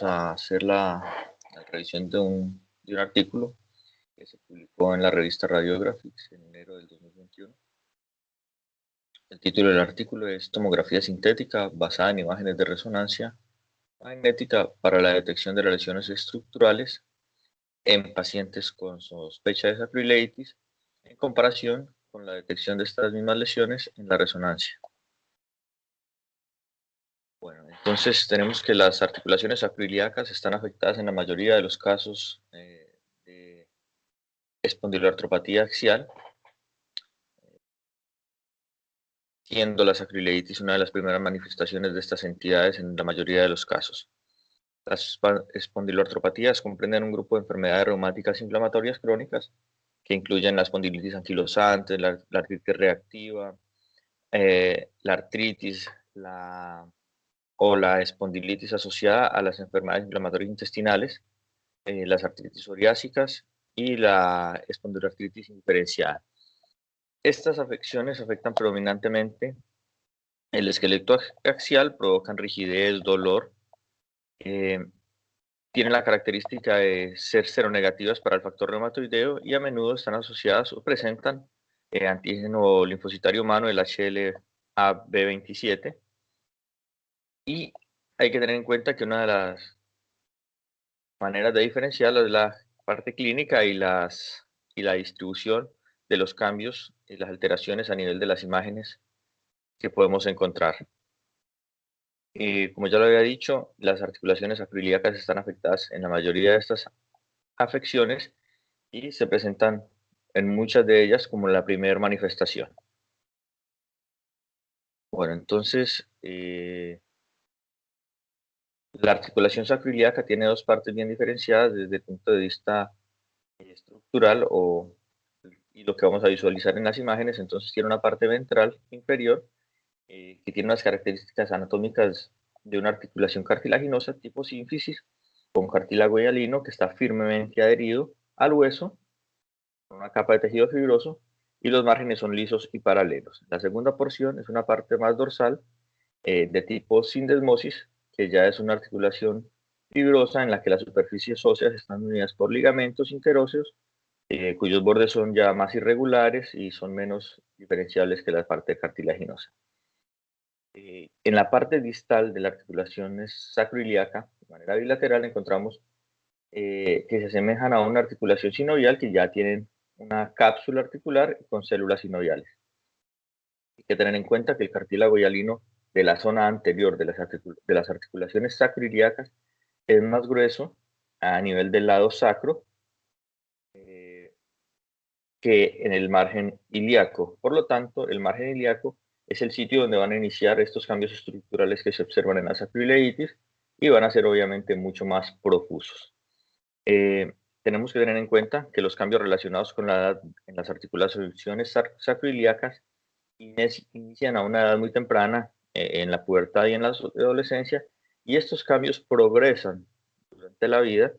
A hacer la revisión de un artículo que se publicó en la revista Radiographics en enero del 2021. El título del artículo es Tomografía sintética basada en imágenes de resonancia magnética para la detección de las lesiones estructurales en pacientes con sospecha de sacroiliitis en comparación con la detección de estas mismas lesiones en la resonancia. Bueno, entonces tenemos que las articulaciones sacroiliacas están afectadas en la mayoría de los casos de espondiloartropatía axial, siendo la sacroiliitis una de las primeras manifestaciones de estas entidades en la mayoría de los casos. Las espondiloartropatías comprenden un grupo de enfermedades reumáticas inflamatorias crónicas que incluyen la espondilitis anquilosante, la artritis reactiva, la artritis, o la espondilitis asociada a las enfermedades inflamatorias intestinales, las artritis psoriásicas y la espondiloartritis indiferenciada. Estas afecciones afectan predominantemente el esqueleto axial, provocan rigidez, dolor, tienen la característica de ser seronegativas para el factor reumatoideo y a menudo están asociadas o presentan antígeno linfocitario humano, el HLA-B27. Y hay que tener en cuenta que una de las maneras de diferenciarlo es la parte clínica y la distribución de los cambios y las alteraciones a nivel de las imágenes que podemos encontrar. Como ya lo había dicho, las articulaciones acroiliacas están afectadas en la mayoría de estas afecciones y se presentan en muchas de ellas como la primera manifestación. Bueno, entonces, la articulación sacroiliaca tiene dos partes bien diferenciadas desde el punto de vista estructural y lo que vamos a visualizar en las imágenes. Entonces tiene una parte ventral inferior que tiene unas características anatómicas de una articulación cartilaginosa tipo sínfisis con cartílago hialino que está firmemente adherido al hueso con una capa de tejido fibroso y los márgenes son lisos y paralelos. La segunda porción es una parte más dorsal de tipo sindesmosis, que ya es una articulación fibrosa en la que las superficies óseas están unidas por ligamentos interóseos, cuyos bordes son ya más irregulares y son menos diferenciables que la parte cartilaginosa. En la parte distal de la articulación sacroiliaca, de manera bilateral, encontramos que se asemejan a una articulación sinovial que ya tienen una cápsula articular con células sinoviales. Hay que tener en cuenta que el cartílago hialino de la zona anterior de las articulaciones sacroiliacas es más grueso a nivel del lado sacro que en el margen ilíaco. Por lo tanto, el margen ilíaco es el sitio donde van a iniciar estos cambios estructurales que se observan en la sacroileitis y van a ser obviamente mucho más profusos. Tenemos que tener en cuenta que los cambios relacionados con la edad en las articulaciones sacroiliacas inician a una edad muy temprana, en la pubertad y en la adolescencia, y estos cambios progresan durante la vida.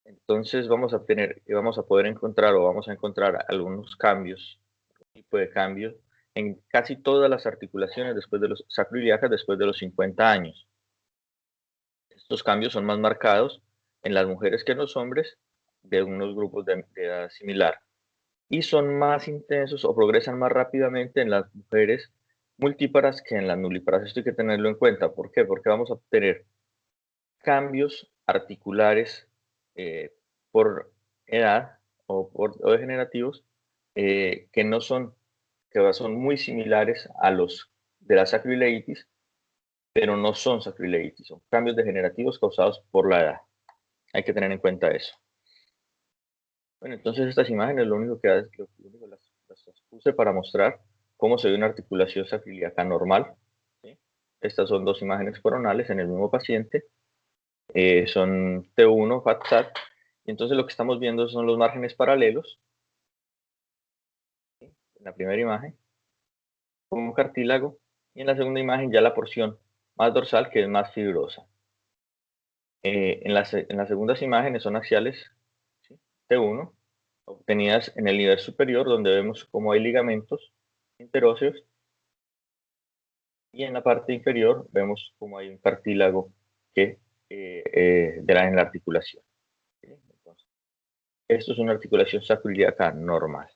Entonces vamos a poder encontrar o vamos a encontrar algunos cambios, tipo de cambios en casi todas las articulaciones después de los sacroiliacas después de los 50 años. Estos cambios son más marcados en las mujeres que en los hombres de unos grupos de edad similar y son más intensos o progresan más rápidamente en las mujeres multíparas que en las nulíparas. Esto hay que tenerlo en cuenta. ¿Por qué? Porque vamos a obtener cambios articulares por edad o degenerativos que no son, que son muy similares a los de la sacroileitis, pero no son sacroileitis, son cambios degenerativos causados por la edad. Hay que tener en cuenta eso. Bueno, entonces estas imágenes lo único que hace es que las puse para mostrar cómo se ve una articulación sacroiliaca normal. ¿Sí? Estas son dos imágenes coronales en el mismo paciente. Son T1, FAT-SAT. Y entonces lo que estamos viendo son los márgenes paralelos. ¿Sí? En la primera imagen, como cartílago. Y en la segunda imagen ya la porción más dorsal, que es más fibrosa. En las segundas imágenes son axiales, ¿sí? T1, obtenidas en el nivel superior, donde vemos cómo hay ligamentos interóseos, y en la parte inferior vemos cómo hay un cartílago que en la articulación. ¿Sí? Entonces, esto es una articulación sacroiliaca normal.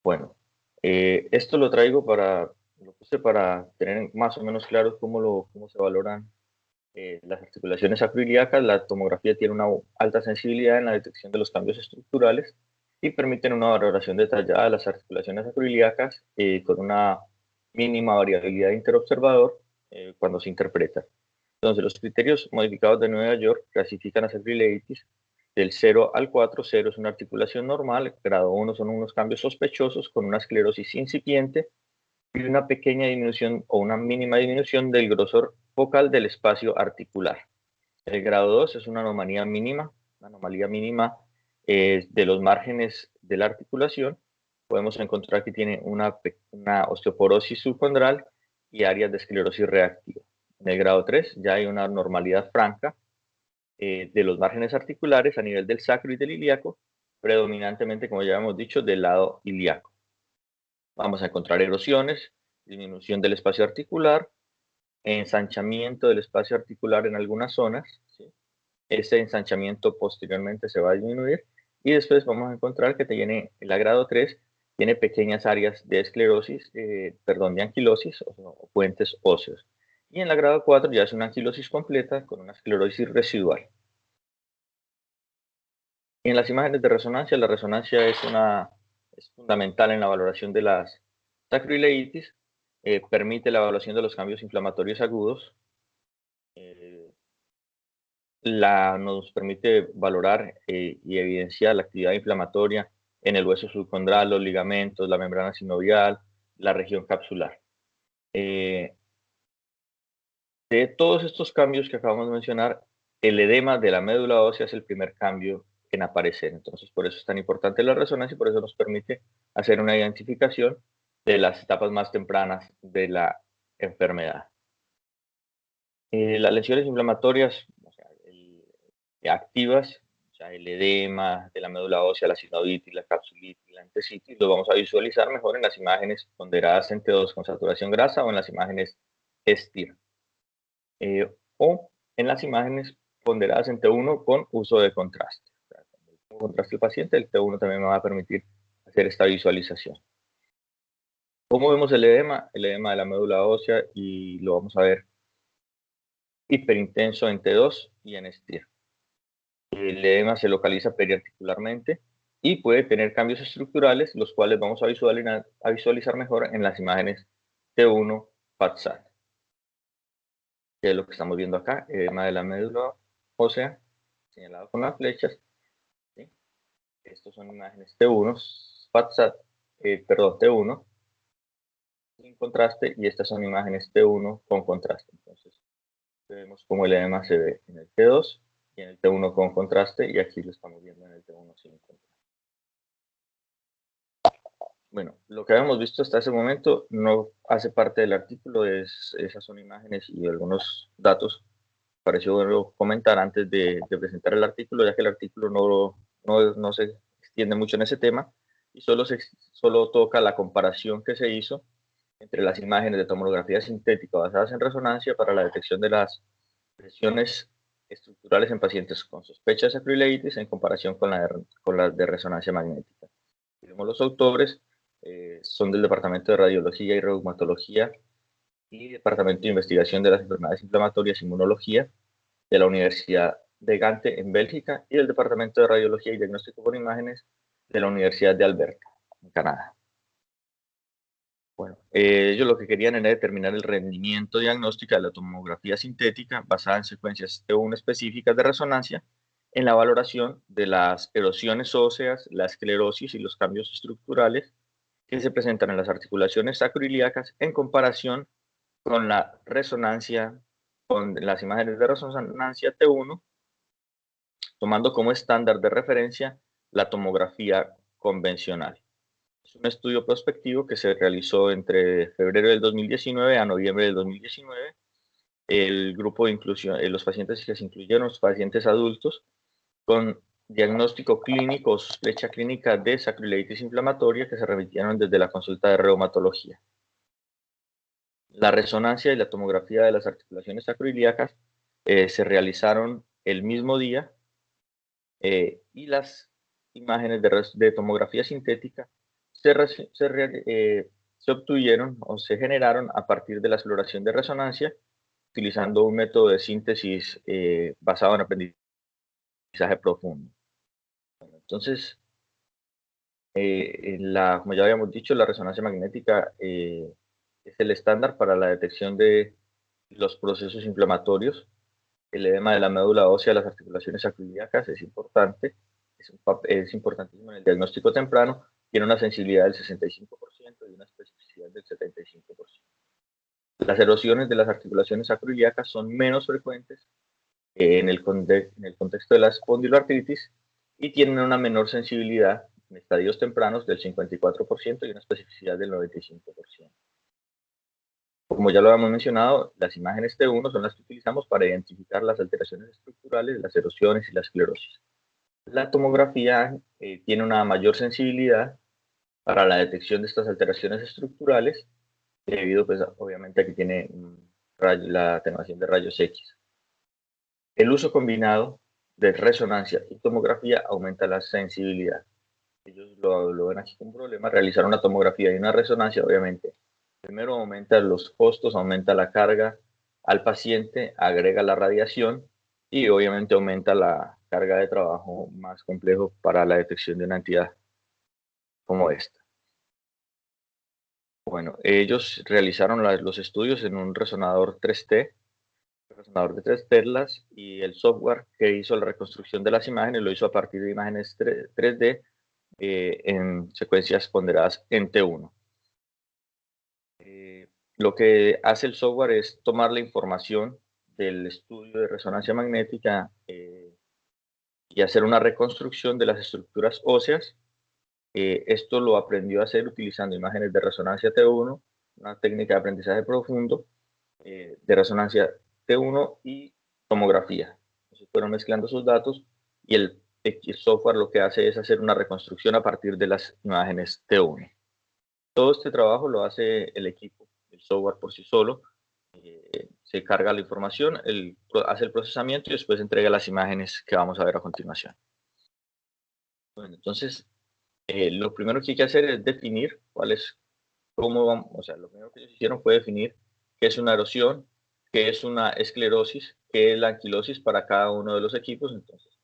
Bueno, esto lo traigo lo puse para tener más o menos claro cómo se valoran las articulaciones sacroiliacas. La tomografía tiene una alta sensibilidad en la detección de los cambios estructurales y permiten una valoración detallada de las articulaciones sacroiliacas con una mínima variabilidad interobservador cuando se interpreta. Entonces, los criterios modificados de Nueva York clasifican a sacroileitis del 0 al 4. 0 es una articulación normal, grado 1 son unos cambios sospechosos con una esclerosis incipiente y una pequeña disminución o una mínima disminución del grosor focal del espacio articular. El grado 2 es una anomalía mínima de los márgenes de la articulación. Podemos encontrar que tiene una osteoporosis subcondral y áreas de esclerosis reactiva. En el grado 3 ya hay una normalidad franca de los márgenes articulares a nivel del sacro y del ilíaco, predominantemente, como ya hemos dicho, del lado ilíaco. Vamos a encontrar erosiones, disminución del espacio articular, ensanchamiento del espacio articular en algunas zonas. ¿Sí? Ese ensanchamiento posteriormente se va a disminuir y después vamos a encontrar que tiene el grado 3, tiene pequeñas áreas de esclerosis, de anquilosis o puentes óseos. Y en la grado 4 ya es una anquilosis completa con una esclerosis residual. Y en las imágenes de resonancia, la resonancia es fundamental en la valoración de las sacroileitis, permite la evaluación de los cambios inflamatorios agudos, nos permite valorar y evidenciar la actividad inflamatoria en el hueso subcondral, los ligamentos, la membrana sinovial, la región capsular. De todos estos cambios que acabamos de mencionar, el edema de la médula ósea es el primer cambio en aparecer. Entonces, por eso es tan importante la resonancia y por eso nos permite hacer una identificación de las etapas más tempranas de la enfermedad. Las lesiones inflamatorias activas, o sea, el edema de la médula ósea, la sinovitis, la capsulitis, la entesitis, lo vamos a visualizar mejor en las imágenes ponderadas en T2 con saturación grasa o en las imágenes STIR. O en las imágenes ponderadas en T1 con uso de contraste. O sea, cuando le pongo contraste al paciente, el T1 también me va a permitir hacer esta visualización. ¿Cómo vemos el edema? El edema de la médula ósea, y lo vamos a ver hiperintenso en T2 y en STIR. El edema se localiza periarticularmente y puede tener cambios estructurales, los cuales vamos a visualizar mejor en las imágenes T1 PAT-SAT, que es lo que estamos viendo acá, edema de la médula ósea, señalado con las flechas. ¿Sí? Estos son imágenes T1, PAT-SAT, T1 sin contraste, y estas son imágenes T1 con contraste. Entonces, vemos cómo el edema se ve en el T2 y en el T1 con contraste, y aquí lo estamos viendo en el T1 sin contraste. Bueno, lo que habíamos visto hasta ese momento no hace parte del artículo, esas son imágenes y algunos datos. Pareció bueno comentar antes de presentar el artículo, ya que el artículo no se extiende mucho en ese tema y solo toca la comparación que se hizo entre las imágenes de tomografía sintética basadas en resonancia para la detección de las lesiones estructurales en pacientes con sospecha de sacroileitis en comparación con las de resonancia magnética. Vemos los autores. Son del Departamento de Radiología y Reumatología y Departamento de Investigación de las Enfermedades Inflamatorias e Inmunología de la Universidad de Gante en Bélgica y del Departamento de Radiología y Diagnóstico por Imágenes de la Universidad de Alberta, en Canadá. Bueno, ellos lo que querían era determinar el rendimiento diagnóstico de la tomografía sintética basada en secuencias T1 específicas de resonancia en la valoración de las erosiones óseas, la esclerosis y los cambios estructurales que se presentan en las articulaciones sacroiliacas en comparación con la resonancia, con las imágenes de resonancia T1, tomando como estándar de referencia la tomografía convencional. Es un estudio prospectivo que se realizó entre febrero del 2019 a noviembre del 2019. El grupo de inclusión, los pacientes que se incluyeron, los pacientes adultos con diagnóstico clínico o sospecha clínica de sacroileitis inflamatoria que se remitieron desde la consulta de reumatología. La resonancia y la tomografía de las articulaciones sacroiliacas se realizaron el mismo día, y las imágenes de tomografía sintética se obtuvieron o se generaron a partir de la exploración de resonancia, utilizando un método de síntesis basado en aprendizaje profundo. Entonces, como ya habíamos dicho, la resonancia magnética es el estándar para la detección de los procesos inflamatorios. El edema de la médula ósea de las articulaciones sacroiliacas es importante, es importantísimo en el diagnóstico temprano, tiene una sensibilidad del 65% y una especificidad del 75%. Las erosiones de las articulaciones sacroiliacas son menos frecuentes en el contexto de la espondiloartritis y tienen una menor sensibilidad en estadios tempranos del 54% y una especificidad del 95%. Como ya lo habíamos mencionado, las imágenes T1 son las que utilizamos para identificar las alteraciones estructurales, las erosiones y la esclerosis. La tomografía tiene una mayor sensibilidad para la detección de estas alteraciones estructurales, debido pues, obviamente a que tiene la atenuación de rayos X. El uso combinado de resonancia y tomografía aumenta la sensibilidad. Ellos lo ven aquí como un problema. Realizar una tomografía y una resonancia, obviamente, primero aumenta los costos, aumenta la carga al paciente, agrega la radiación y obviamente aumenta la carga de trabajo más complejo para la detección de una entidad como esta. Bueno, ellos realizaron los estudios en un resonador 3T, resonador de 3 telas, y el software que hizo la reconstrucción de las imágenes lo hizo a partir de imágenes 3D en secuencias ponderadas en T1. Lo que hace el software es tomar la información del estudio de resonancia magnética y hacer una reconstrucción de las estructuras óseas. Esto lo aprendió a hacer utilizando imágenes de resonancia T1, una técnica de aprendizaje profundo de resonancia T1 y tomografía. Entonces fueron mezclando sus datos y el software lo que hace es hacer una reconstrucción a partir de las imágenes T1. Todo este trabajo lo hace el equipo, el software por sí solo. Se carga la información, hace el procesamiento y después entrega las imágenes que vamos a ver a continuación. Bueno, entonces, lo primero que hay que hacer es definir cómo vamos, o sea, lo primero que ellos hicieron fue definir qué es una erosión, qué es una esclerosis, qué es la anquilosis para cada uno de los equipos. Entonces,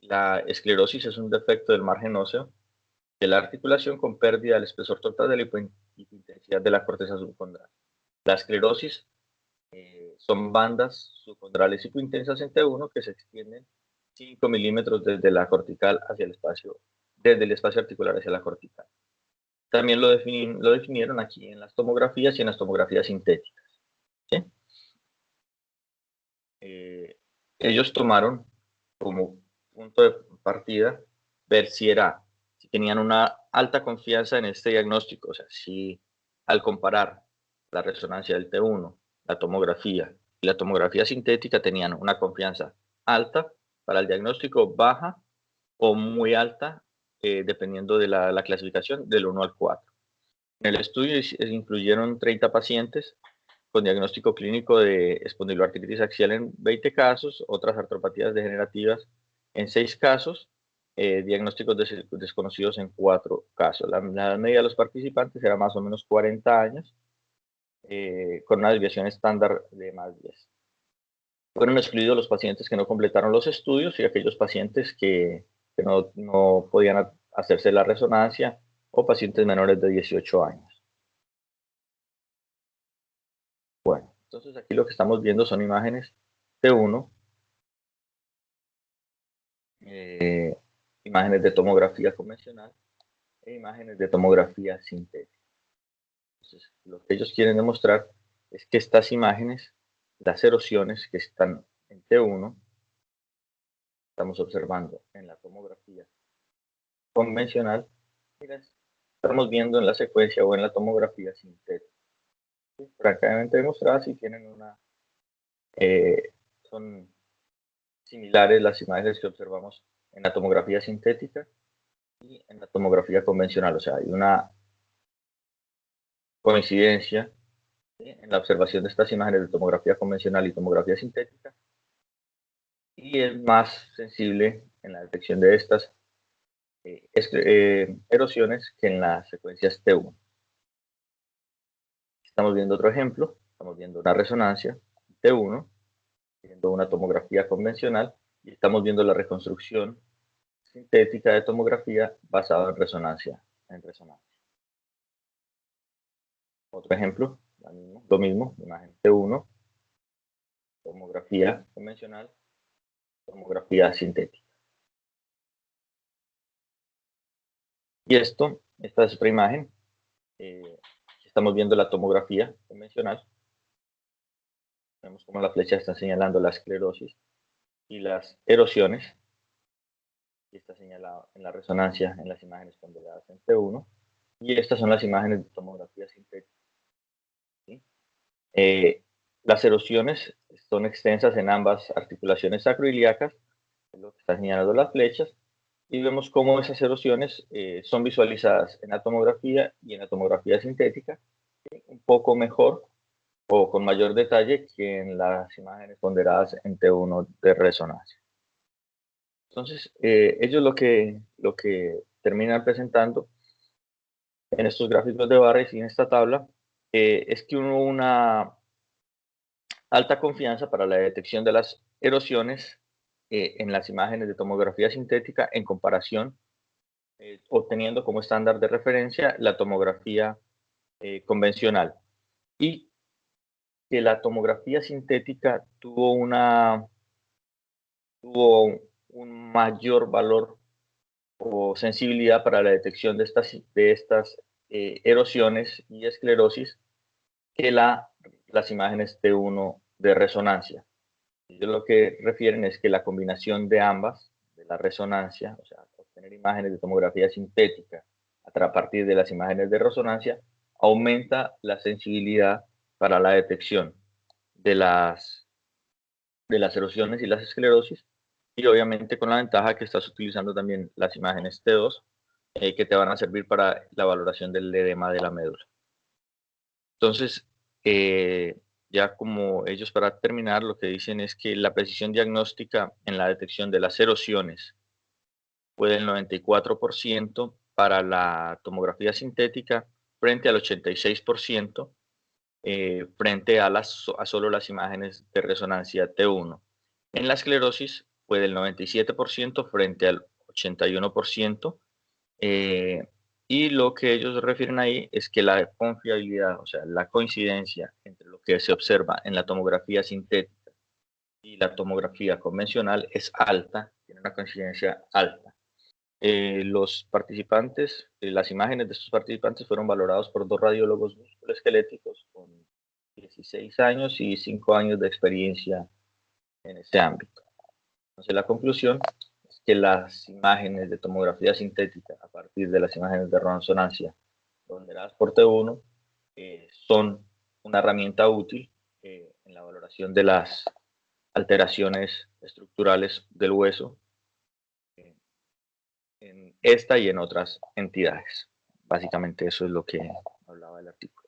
la esclerosis es un defecto del margen óseo de la articulación con pérdida del espesor total de la hipointensidad de la corteza subcondral. La esclerosis son bandas subcondrales hipointensas en T1 que se extienden 5 milímetros desde la cortical hacia el espacio, desde el espacio articular hacia la cortical. También lo definieron aquí en las tomografías y en las tomografías sintéticas. ¿Sí? Ellos tomaron como punto de partida ver si tenían una alta confianza en este diagnóstico, o sea, si al comparar la resonancia del T1, la tomografía y la tomografía sintética tenían una confianza alta para el diagnóstico, baja o muy alta, dependiendo de la clasificación del 1 al 4. En el estudio incluyeron 30 pacientes con diagnóstico clínico de espondiloartritis axial en 20 casos, otras artropatías degenerativas en 6 casos, diagnósticos desconocidos en 4 casos. La edad media de los participantes era más o menos 40 años, con una desviación estándar de más 10. Fueron excluidos los pacientes que no completaron los estudios y aquellos pacientes que no podían hacerse la resonancia o pacientes menores de 18 años. Bueno, entonces aquí lo que estamos viendo son imágenes T1, imágenes de tomografía convencional e imágenes de tomografía sintética. Entonces, lo que ellos quieren demostrar es que estas imágenes, las erosiones que están en T1, estamos observando en la tomografía convencional, y las estamos viendo en la secuencia o en la tomografía sintética. Francamente demostradas y tienen son similares las imágenes que observamos en la tomografía sintética y en la tomografía convencional. O sea, hay una coincidencia ¿sí?, en la observación de estas imágenes de tomografía convencional y tomografía sintética, y es más sensible en la detección de estas erosiones que en las secuencias T1. Estamos viendo otro ejemplo, estamos viendo una resonancia T1, viendo una tomografía convencional, y estamos viendo la reconstrucción sintética de tomografía basada en resonancia. Otro ejemplo, lo mismo, imagen T1, tomografía convencional, tomografía sintética. Y esta es otra imagen. Estamos viendo la tomografía convencional. Vemos cómo la flecha está señalando la esclerosis y las erosiones. Y está señalado en la resonancia en las imágenes ponderadas en T1. Y estas son las imágenes de tomografía sintética. ¿Sí? Las erosiones son extensas en ambas articulaciones sacroiliacas, es lo que están señalando las flechas, y vemos cómo esas erosiones son visualizadas en la tomografía y en la tomografía sintética, ¿sí?, un poco mejor o con mayor detalle que en las imágenes ponderadas en T1 de resonancia. Entonces, ellos lo que terminan presentando en estos gráficos de barras y en esta tabla es que hubo una alta confianza para la detección de las erosiones en las imágenes de tomografía sintética en comparación, obteniendo como estándar de referencia la tomografía convencional. Y que la tomografía sintética tuvo un mayor valor o sensibilidad para la detección de estas erosiones y esclerosis que las imágenes T1 de resonancia. Ellos lo que refieren es que la combinación de ambas, de la resonancia, o sea, obtener imágenes de tomografía sintética a partir de las imágenes de resonancia, aumenta la sensibilidad para la detección de las erosiones y las esclerosis, y obviamente con la ventaja que estás utilizando también las imágenes T2, que te van a servir para la valoración del edema de la médula. Entonces, ya como ellos, para terminar, lo que dicen es que la precisión diagnóstica en la detección de las erosiones fue del 94% para la tomografía sintética frente al 86% frente a solo las imágenes de resonancia T1. En la esclerosis fue del 97% frente al 81%. Y lo que ellos refieren ahí es que la confiabilidad, o sea, la coincidencia entre lo que se observa en la tomografía sintética y la tomografía convencional es alta, tiene una coincidencia alta. Los participantes, las imágenes de estos participantes fueron valorados por 2 radiólogos musculoesqueléticos con 16 años y 5 años de experiencia en este ámbito. Entonces, la conclusión es que las imágenes de tomografía sintética a partir de las imágenes de resonancia ponderadas por T1 son una herramienta útil en la valoración de las alteraciones estructurales del hueso en esta y en otras entidades. Básicamente eso es lo que hablaba el artículo.